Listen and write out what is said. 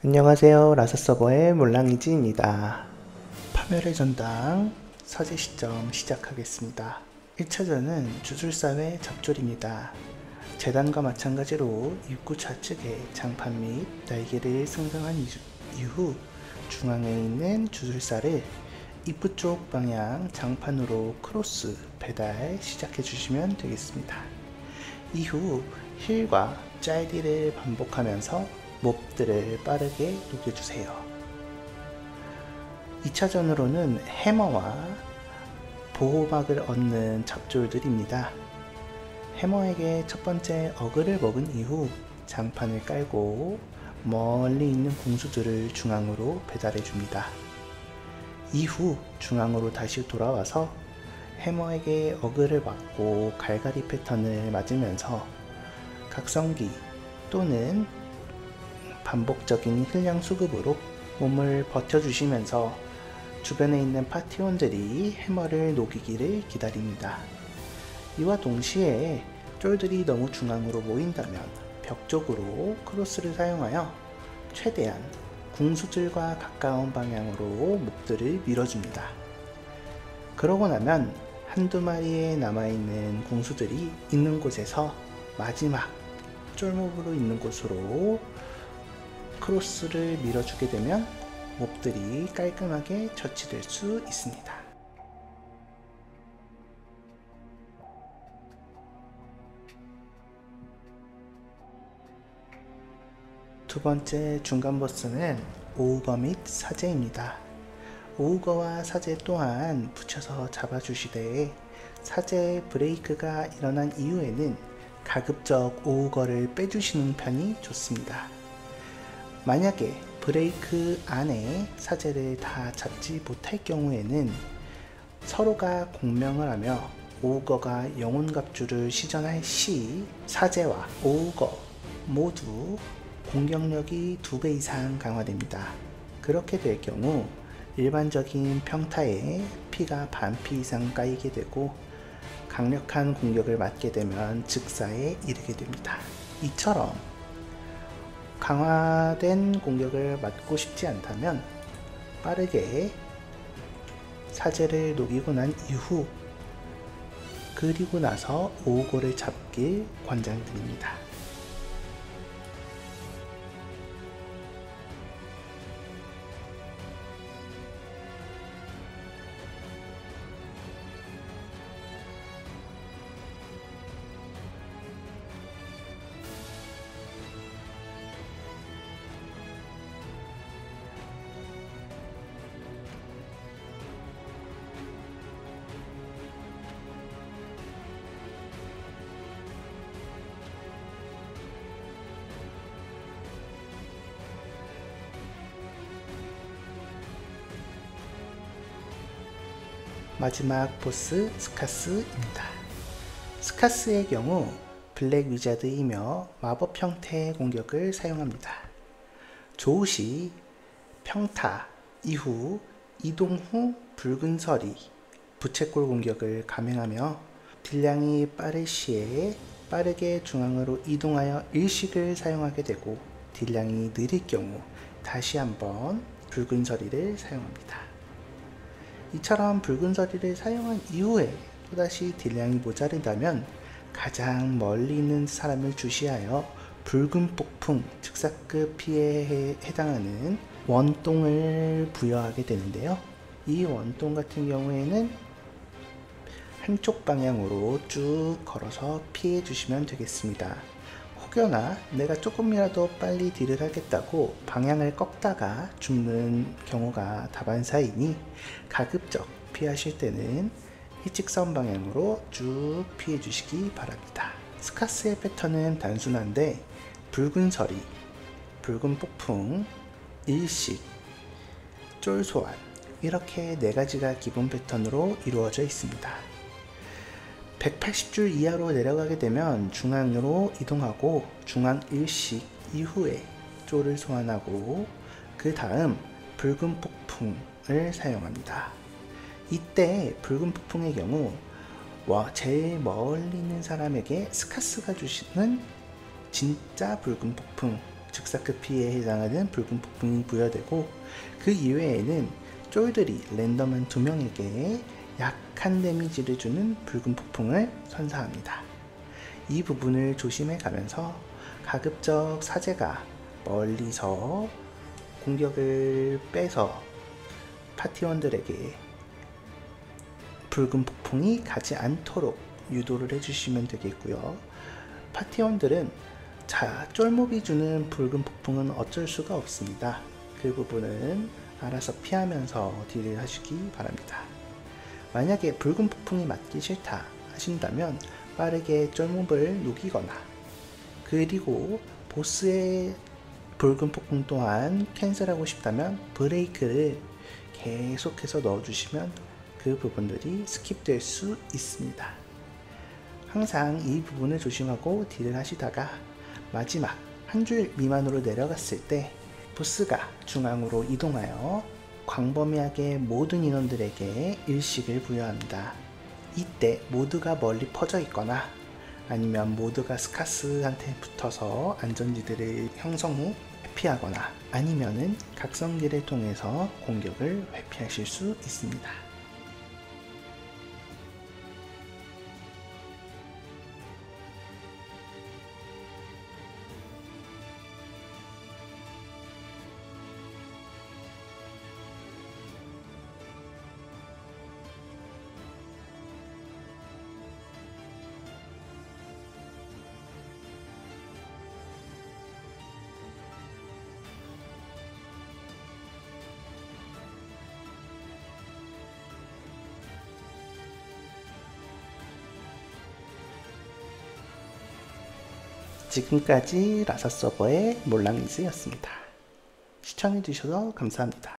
안녕하세요. 라서서버의 몰랑이지입니다. 파멸의 전당 서재 시점 시작하겠습니다. 1차전은 주술사회 잡졸입니다. 재단과 마찬가지로 입구 좌측에 장판 및 날개를 생성한 이후 중앙에 있는 주술사를 입구 쪽 방향 장판으로 크로스 배달 시작해 주시면 되겠습니다. 이후 힐과 짤디를 반복하면서 몹들을 빠르게 녹여주세요. 2차전으로는 해머와 보호막을 얻는 잡졸들입니다. 해머에게 첫 번째 어그를 먹은 이후 장판을 깔고 멀리 있는 궁수들을 중앙으로 배달해 줍니다. 이후 중앙으로 다시 돌아와서 해머에게 어그를 맞고 갈갈이 패턴을 맞으면서 각성기 또는 반복적인 힐량 수급으로 몸을 버텨주시면서 주변에 있는 파티원들이 해머를 녹이기를 기다립니다. 이와 동시에 쫄들이 너무 중앙으로 모인다면 벽 쪽으로 크로스를 사용하여 최대한 궁수들과 가까운 방향으로 몹들을 밀어줍니다. 그러고 나면 한두 마리에 남아있는 궁수들이 있는 곳에서 마지막 쫄몹으로 있는 곳으로 크로스를 밀어주게 되면 몹들이 깔끔하게 처치될 수 있습니다. 두 번째 중간 보스는 오우거 및 사제입니다. 오우거와 사제 또한 붙여서 잡아주시되 사제 브레이크가 일어난 이후에는 가급적 오우거를 빼주시는 편이 좋습니다. 만약에 브레이크 안에 사제를 다 잡지 못할 경우에는 서로가 공명을 하며 오우거가 영혼갑주를 시전할 시 사제와 오우거 모두 공격력이 2배 이상 강화됩니다. 그렇게 될 경우 일반적인 평타에 피가 반피 이상 까이게 되고 강력한 공격을 맞게 되면 즉사에 이르게 됩니다. 이처럼 강화된 공격을 맞고 싶지 않다면 빠르게 사제를 녹이고 난 이후 그리고 나서 오우거를 잡길 권장드립니다. 마지막 보스 스카스입니다. 스카스의 경우 블랙 위자드이며 마법 형태의 공격을 사용합니다. 조우시 평타 이후 이동 후 붉은 서리 부채꼴 공격을 감행하며 딜량이 빠를 시에 빠르게 중앙으로 이동하여 일식을 사용하게 되고 딜량이 느릴 경우 다시 한번 붉은 서리를 사용합니다. 이처럼 붉은 서리를 사용한 이후에 또다시 딜량이 모자른다면 가장 멀리 있는 사람을 주시하여 붉은 폭풍 즉사급 피해에 해당하는 원똥을 부여하게 되는데요. 이 원똥 같은 경우에는 한쪽 방향으로 쭉 걸어서 피해 주시면 되겠습니다. 혹여나 내가 조금이라도 빨리 딜을 하겠다고 방향을 꺾다가 죽는 경우가 다반사이니 가급적 피하실 때는 일직선 방향으로 쭉 피해 주시기 바랍니다. 스카스의 패턴은 단순한데 붉은 서리, 붉은 폭풍, 일식, 쫄소환 이렇게 4가지가 기본 패턴으로 이루어져 있습니다. 180줄 이하로 내려가게 되면 중앙으로 이동하고 중앙 일식 이후에 쫄을 소환하고 그 다음 붉은 폭풍을 사용합니다. 이때 붉은 폭풍의 경우 제일 멀리 있는 사람에게 스카스가 주시는 진짜 붉은 폭풍, 즉사크피에 해당하는 붉은 폭풍이 부여되고, 그 이외에는 쫄들이 랜덤한 2명에게 약한 데미지를 주는 붉은 폭풍을 선사합니다. 이 부분을 조심해 가면서 가급적 사제가 멀리서 공격을 빼서 파티원들에게 붉은 폭풍이 가지 않도록 유도를 해주시면 되겠고요. 파티원들은 쫄몹이 주는 붉은 폭풍은 어쩔 수가 없습니다. 그 부분은 알아서 피하면서 딜을 하시기 바랍니다. 만약에 붉은 폭풍이 맞기 싫다 하신다면 빠르게 쫄몹을 녹이거나, 그리고 보스의 붉은 폭풍 또한 캔슬하고 싶다면 브레이크를 계속해서 넣어주시면 그 부분들이 스킵될 수 있습니다. 항상 이 부분을 조심하고 딜을 하시다가 마지막 한 줄 미만으로 내려갔을 때 보스가 중앙으로 이동하여 광범위하게 모든 인원들에게 일식을 부여합니다. 이때 모두가 멀리 퍼져 있거나 아니면 모두가 스카스한테 붙어서 안전지대를 형성 후 회피하거나, 아니면은 각성기를 통해서 공격을 회피하실 수 있습니다. 지금까지 라사 서버의 몰랑이즈였습니다. 시청해주셔서 감사합니다.